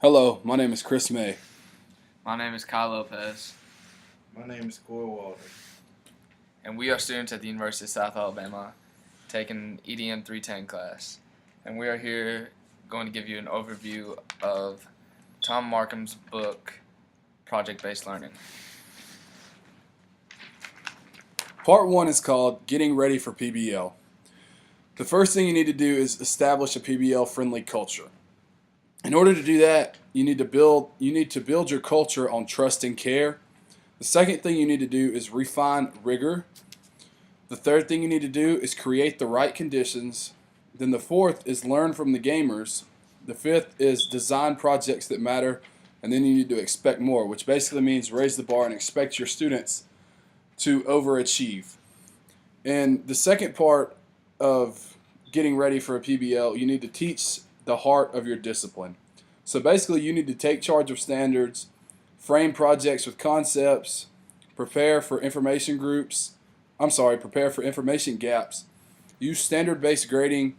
Hello, my name is Chris May. My name is Kyle Lopez, My name is Corey Walter. and we are students at the University of South Alabama taking EDM 310 class. And we are here going to give you an overview of Thom Markham's book, Project-Based Learning. Part 1 is called Getting Ready for PBL. The first thing you need to do is establish a PBL-friendly culture. In order to do that, you need to build your culture on trust and care. The second thing you need to do is refine rigor. The third thing you need to do is create the right conditions. Then the fourth is learn from the gamers. The fifth is design projects that matter. And then you need to expect more, which basically means raise the bar and expect your students to overachieve. And the second part of getting ready for a PBL, you need to teach the heart of your discipline. So basically, you need to take charge of standards, frame projects with concepts, prepare for information gaps, use standard-based grading,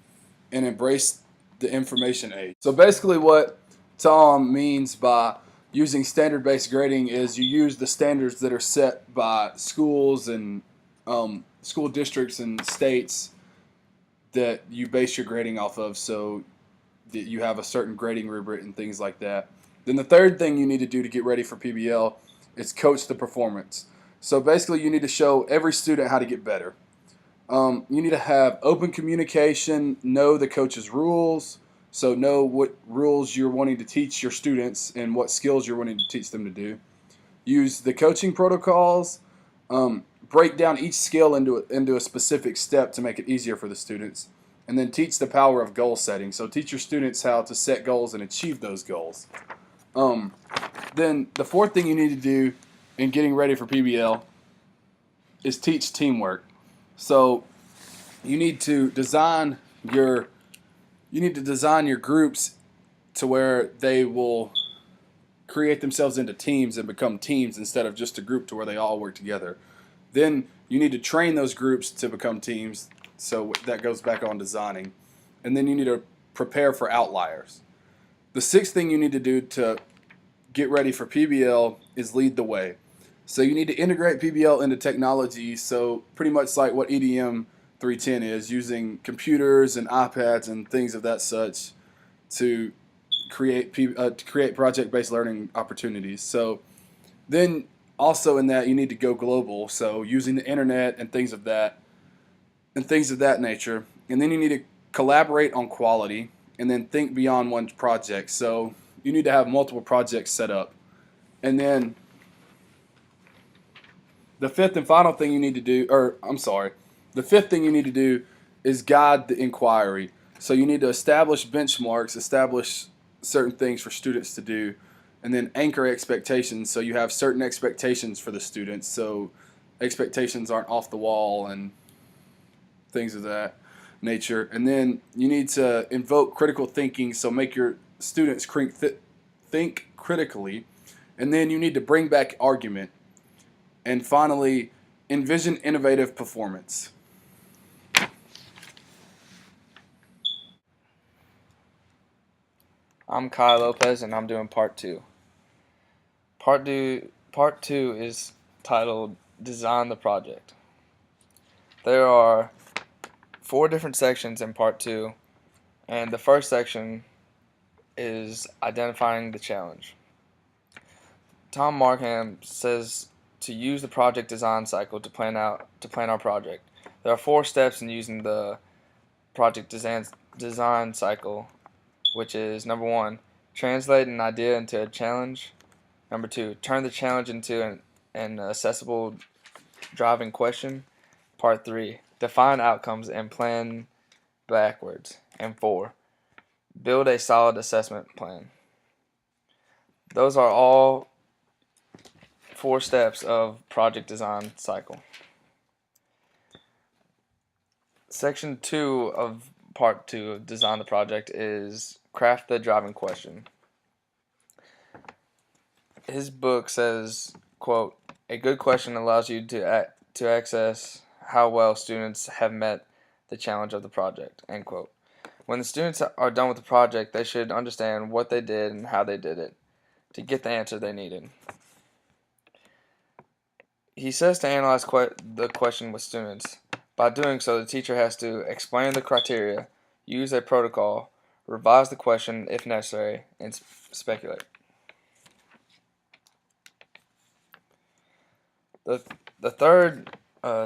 and embrace the information age. So basically what Thom means by using standard-based grading is you use the standards that are set by schools and school districts and states that you base your grading off of, so that you have a certain grading rubric and things like that. Then the third thing you need to do to get ready for PBL is coach the performance. So basically you need to show every student how to get better. You need to have open communication, know the coach's rules, so know what rules you're wanting to teach your students and what skills you're wanting to teach them to do. Use the coaching protocols, break down each skill into a specific step to make it easier for the students, and then teach the power of goal setting. So teach your students how to set goals and achieve those goals. Then the fourth thing you need to do in getting ready for PBL is teach teamwork. So you need to design your groups to where they will create themselves into teams and become teams instead of just a group to where they all work together. Then you need to train those groups to become teams, so that goes back on designing. And then you need to prepare for outliers. The sixth thing you need to do to get ready for PBL is lead the way. So you need to integrate PBL into technology, so pretty much like what EDM 310 is, using computers and iPads and things of that such to create project-based learning opportunities. So then also in that you need to go global, so using the internet and things of that nature. And then you need to collaborate on quality and then think beyond one project. So you need to have multiple projects set up. And then the fifth thing you need to do is guide the inquiry. So you need to establish benchmarks, establish certain things for students to do, and then anchor expectations, so you have certain expectations for the students, so expectations aren't off the wall and things of that nature. And then you need to invoke critical thinking, so make your students think critically. And then you need to bring back argument. And finally, envision innovative performance. I'm Kyle Lopez, and I'm doing part 2. Part 2 is titled Design the Project. There are 4 different sections in part 2, and the first section is identifying the challenge. Thom Marham says to use the project design cycle to plan our project. There are 4 steps in using the project design cycle, which is number 1, translate an idea into a challenge. Number 2, turn the challenge into an accessible driving question. Part 3, define outcomes and plan backwards. And 4, build a solid assessment plan. Those are all 4 steps of project design cycle. Section 2 of part 2 of Design the Project is craft the driving question. His book says, quote, a good question allows you to access how well students have met the challenge of the project, end quote. When the students are done with the project, they should understand what they did and how they did it to get the answer they needed. He says to analyze the question with students. By doing so, the teacher has to explain the criteria, use a protocol, revise the question if necessary, and speculate. The third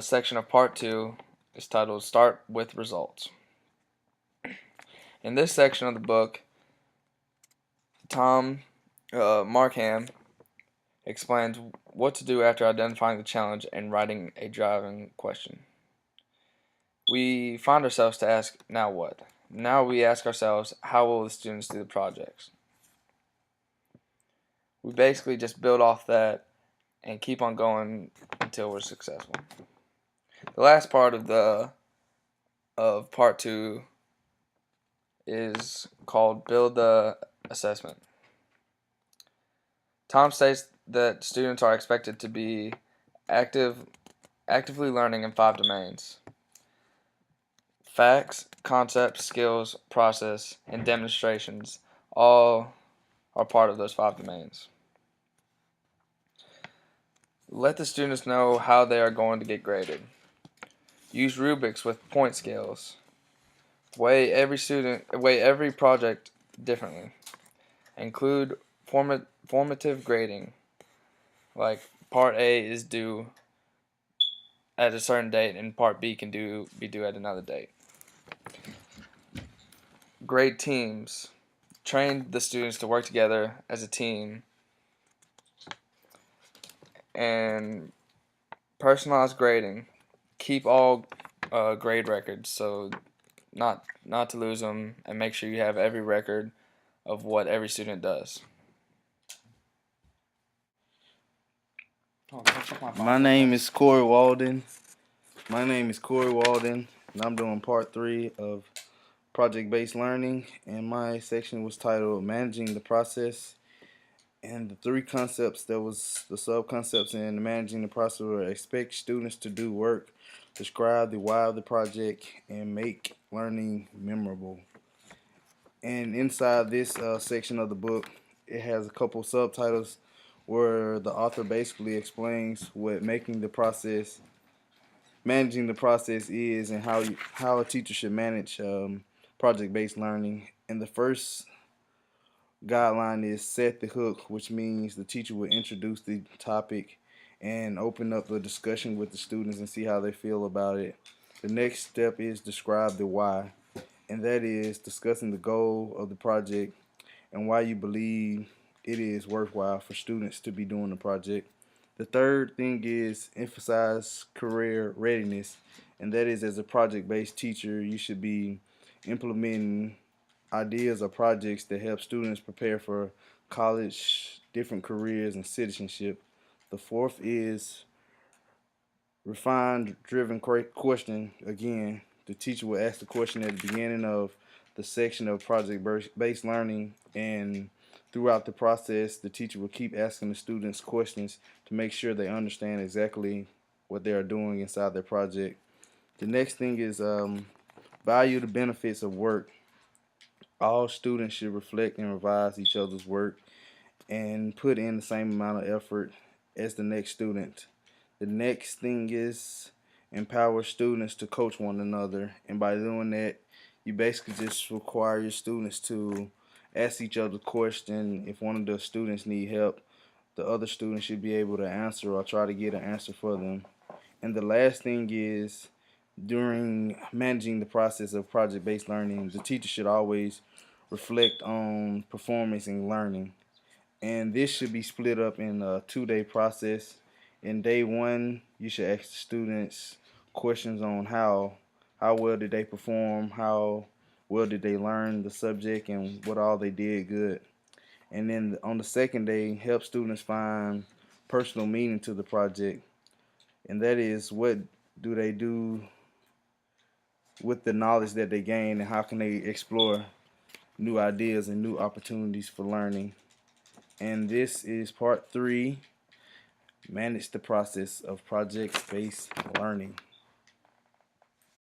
section of part 2 is titled Start with Results. In this section of the book, Thom Marham explains what to do after identifying the challenge and writing a driving question. We find ourselves to ask, now what? Now we ask ourselves, how will the students do the projects? We basically just build off that and keep on going until we're successful. The last part of part 2 is called Build the Assessment. Thom states that students are expected to be actively learning in 5 domains: facts, concepts, skills, process, and demonstrations. All are part of those 5 domains. Let the students know how they are going to get graded. Use rubrics with point scales. Weigh every project differently. Include formative grading. Like part A is due at a certain date and part B can be due at another date. Grade teams. Train the students to work together as a team. And personalized grading. Keep all grade records, so not to lose them, and make sure you have every record of what every student does. My name is Corey Walden. And I'm doing part 3 of project-based learning, and my section was titled Managing the Process. And the 3 concepts that was the sub-concepts in managing the process were expect students to do work, describe the why of the project, and make learning memorable. And inside this section of the book, it has a couple subtitles where the author basically explains what managing the process is, and how a teacher should manage project-based learning. And the first guideline is set the hook, which means the teacher will introduce the topic and open up the discussion with the students and see how they feel about it. The next step is describe the why, and that is discussing the goal of the project and why you believe it is worthwhile for students to be doing the project. The third thing is emphasize career readiness, and that is, as a project-based teacher, you should be implementing ideas or projects that help students prepare for college, different careers, and citizenship. The fourth is refined driven question. Again, the teacher will ask the question at the beginning of the section of project-based learning, and throughout the process, the teacher will keep asking the students questions to make sure they understand exactly what they are doing inside their project. The next thing is value the benefits of work. All students should reflect and revise each other's work and put in the same amount of effort as the next student. The next thing is empower students to coach one another, and by doing that, you basically just require your students to ask each other questions. If one of the students need help, the other student should be able to answer or try to get an answer for them. And the last thing is, during managing the process of project-based learning, the teacher should always reflect on performance and learning. And this should be split up in a 2-day process. In day 1, you should ask the students questions on how well did they perform, how well did they learn the subject, and what all they did good. And then on the second day, help students find personal meaning to the project, and that is, what do they do with the knowledge that they gain, and how can they explore new ideas and new opportunities for learning. And this is part 3, manage the process of project-based learning.